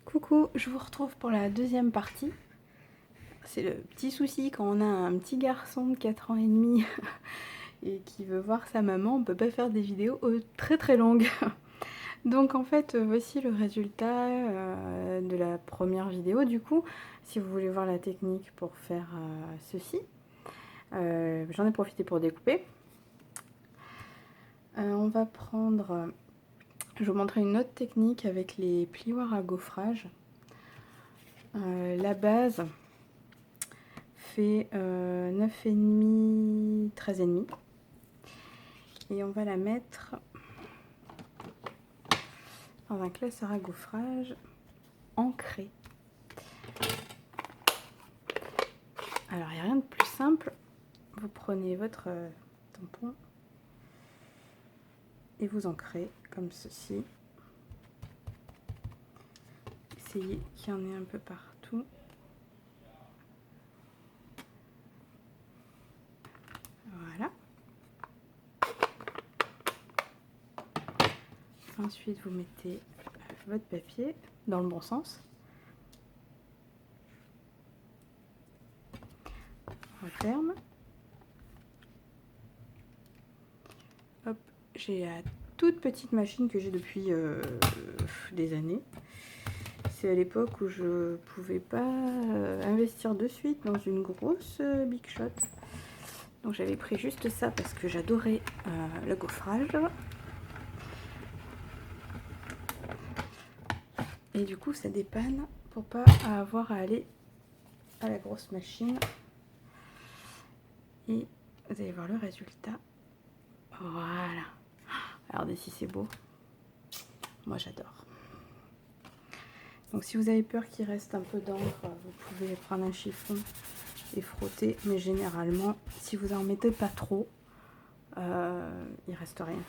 Coucou, je vous retrouve pour la deuxième partie. C'est le petit souci quand on a un petit garçon de 4 ans et demi et qui veut voir sa maman, on peut pas faire des vidéos très très longues. Donc en fait, voici le résultat de la première vidéo du coup. Si vous voulez voir la technique pour faire ceci, j'en ai profité pour découper. On va prendre, je vais vous montrer une autre technique avec les plioirs à gaufrage. La base fait 9,5, 13,5 et on va la mettre dans un classeur à gaufrage ancré. Alors il n'y a rien de plus simple, vous prenez votre tampon et vous ancrez comme ceci. Essayez qu'il y en ait un peu partout. Voilà. Ensuite vous mettez votre papier dans le bon sens. On referme. Hop, j'ai la toute petite machine que j'ai depuis des années. C'est à l'époque où je pouvais pas investir de suite dans une grosse Big Shot. Donc j'avais pris juste ça parce que j'adorais le gaufrage. Et du coup ça dépanne pour pas avoir à aller à la grosse machine. Et vous allez voir le résultat. Voilà. Regardez si c'est beau. Moi j'adore. Donc si vous avez peur qu'il reste un peu d'encre, vous pouvez prendre un chiffon et frotter. Mais généralement, si vous en mettez pas trop, il reste rien.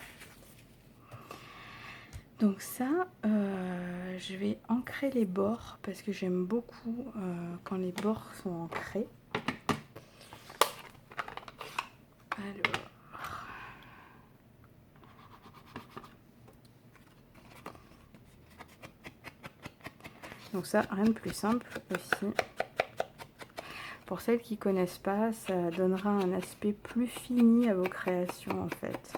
Donc ça, je vais ancrer les bords parce que j'aime beaucoup quand les bords sont ancrés. Alors... Donc ça, rien de plus simple aussi. Pour celles qui ne connaissent pas, ça donnera un aspect plus fini à vos créations en fait.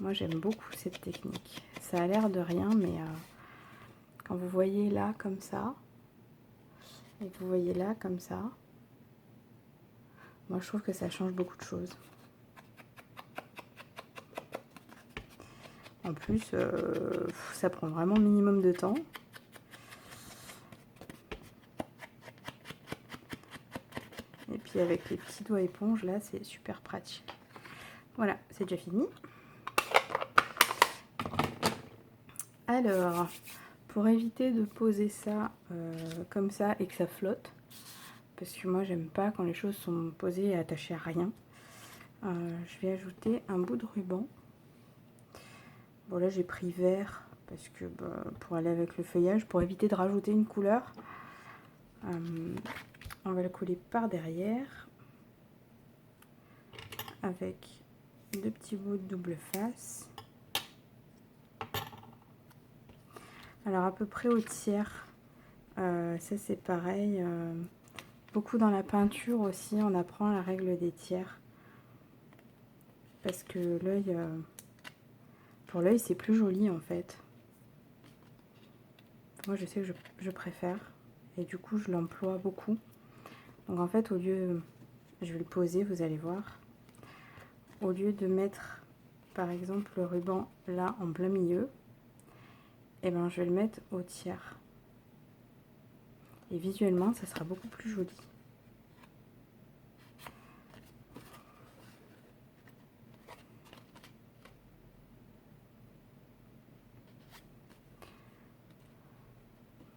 Moi j'aime beaucoup cette technique. Ça a l'air de rien, mais quand vous voyez là comme ça, et que vous voyez là comme ça, moi je trouve que ça change beaucoup de choses. En plus, ça prend vraiment minimum de temps. Et puis avec les petits doigts éponges, là, c'est super pratique. Voilà, c'est déjà fini. Alors, pour éviter de poser ça comme ça et que ça flotte, parce que moi, j'aime pas quand les choses sont posées et attachées à rien, je vais ajouter un bout de ruban. Bon, là, j'ai pris vert parce que pour aller avec le feuillage, pour éviter de rajouter une couleur. On va le coller par derrière avec deux petits bouts de double face. Alors à peu près au tiers, ça c'est pareil. Beaucoup dans la peinture aussi, on apprend la règle des tiers. Parce que l'œil, pour l'œil c'est plus joli en fait. Moi je sais que je préfère et du coup je l'emploie beaucoup. Donc en fait au lieu, je vais le poser, vous allez voir. Au lieu de mettre par exemple le ruban là en plein milieu, et ben je vais le mettre au tiers. Et visuellement ça sera beaucoup plus joli.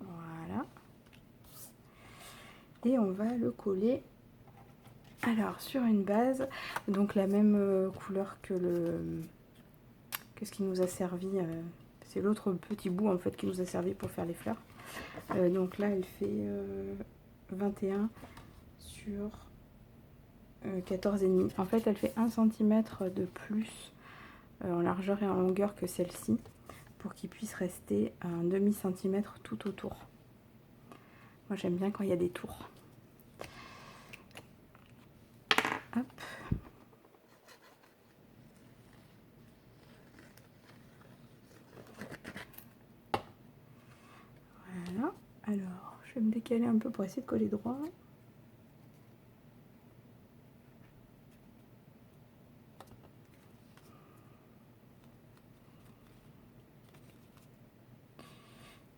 Voilà. Et on va le coller alors sur une base, donc la même couleur que ce qui nous a servi, c'est l'autre petit bout en fait qui nous a servi pour faire les fleurs. Donc là elle fait 21 sur 14,5. En fait elle fait 1 cm de plus en largeur et en longueur que celle-ci. pour qu'il puisse rester un demi-centimètre tout autour. Moi j'aime bien quand il y a des tours. Hop. Voilà. Alors, je vais me décaler un peu pour essayer de coller droit.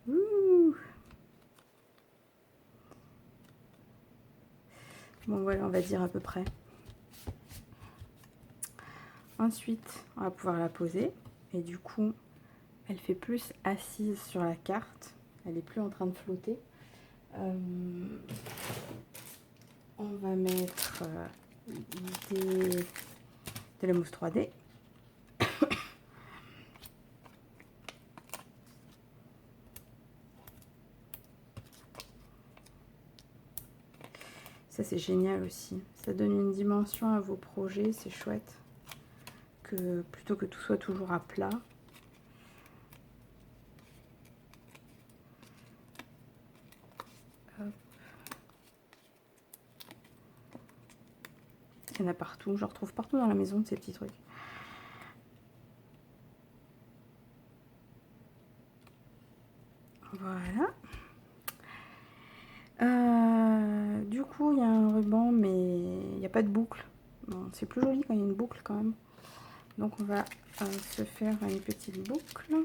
Ouh. Bon voilà, on va dire à peu près. Ensuite, on va pouvoir la poser. Et du coup, elle fait plus assise sur la carte. Elle n'est plus en train de flotter. On va mettre de la mousse 3D. Ça c'est génial aussi. Ça donne une dimension à vos projets, c'est chouette. Plutôt que tout soit toujours à plat. Hop. Il y en a partout, je retrouve partout dans la maison de ces petits trucs. Voilà. Du coup, il y a un ruban, mais il n'y a pas de boucle. Bon, c'est plus joli quand il y a une boucle quand même. Donc on va se faire une petite boucle.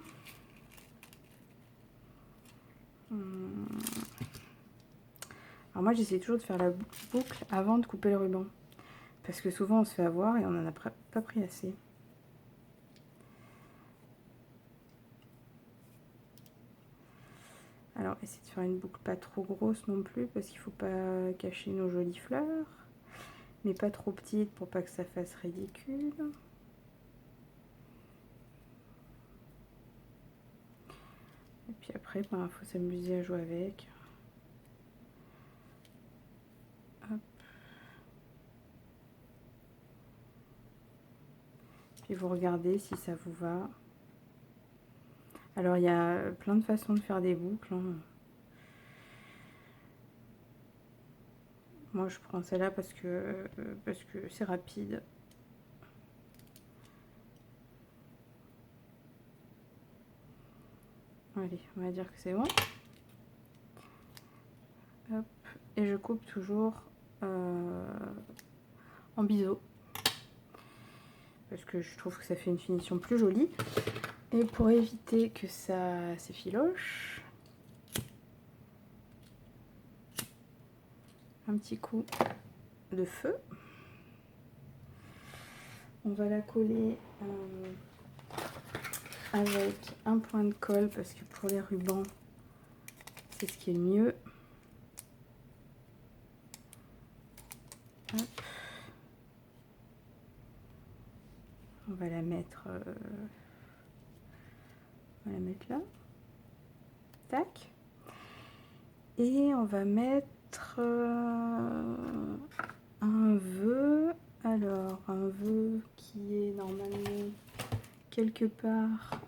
Alors moi j'essaie toujours de faire la boucle avant de couper le ruban. Parce que souvent on se fait avoir et on n'en a pas pris assez. Alors essayez de faire une boucle pas trop grosse non plus parce qu'il ne faut pas cacher nos jolies fleurs. Mais pas trop petite pour pas que ça fasse ridicule. Et puis après, ben, faut s'amuser à jouer avec. Hop. Puis vous regardez si ça vous va. Alors il y a plein de façons de faire des boucles. Hein. Moi je prends celle-là parce que c'est rapide. Allez, on va dire que c'est bon. Hop. Et je coupe toujours en biseau. Parce que je trouve que ça fait une finition plus jolie. Et pour éviter que ça s'effiloche, un petit coup de feu. On va la coller avec un point de colle parce que pour les rubans, c'est ce qui est le mieux. Hop. On va la mettre là. Tac. Et on va mettre un vœu. Alors, un vœu qui est normalement quelque part.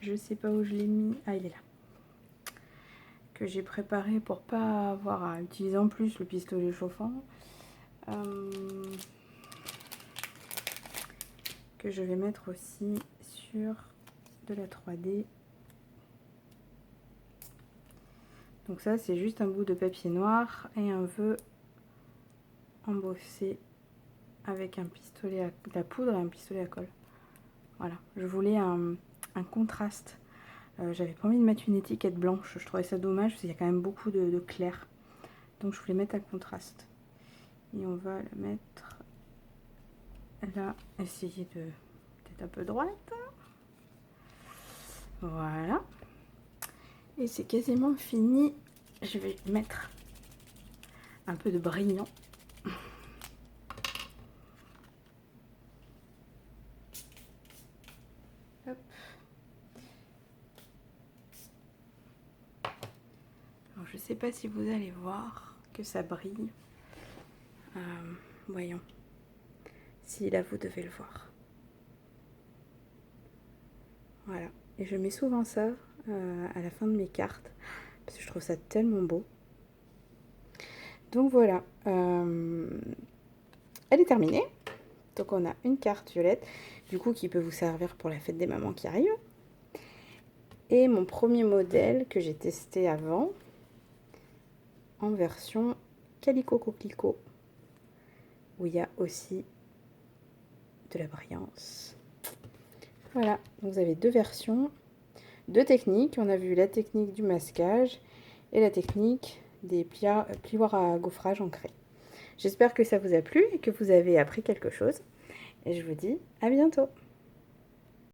Je sais pas où je l'ai mis. Ah, il est là. Que j'ai préparé pour pas avoir à utiliser en plus le pistolet chauffant. Que je vais mettre aussi sur de la 3D. Donc ça, c'est juste un bout de papier noir et un vœu embossé avec un pistolet de la poudre et un pistolet à colle. Voilà, je voulais un contraste. J'avais pas envie de mettre une étiquette blanche, je trouvais ça dommage parce qu'il y a quand même beaucoup de clair. Donc je voulais mettre un contraste. Et on va la mettre là, essayer d'être un peu droite. Voilà. Et c'est quasiment fini. Je vais mettre un peu de brillant. Hop. Alors je sais pas si vous allez voir que ça brille. Voyons. Si là vous devez le voir. Voilà. Et je mets souvent ça à la fin de mes cartes, parce que je trouve ça tellement beau. Donc voilà, elle est terminée. Donc on a une carte violette, du coup qui peut vous servir pour la fête des mamans qui arrive. Et mon premier modèle que j'ai testé avant, en version Calico Coquelicot, où il y a aussi de la brillance. Voilà, donc vous avez deux versions, deux techniques. On a vu la technique du masquage et la technique des plioirs à gaufrage ancrés. J'espère que ça vous a plu et que vous avez appris quelque chose. Et je vous dis à bientôt.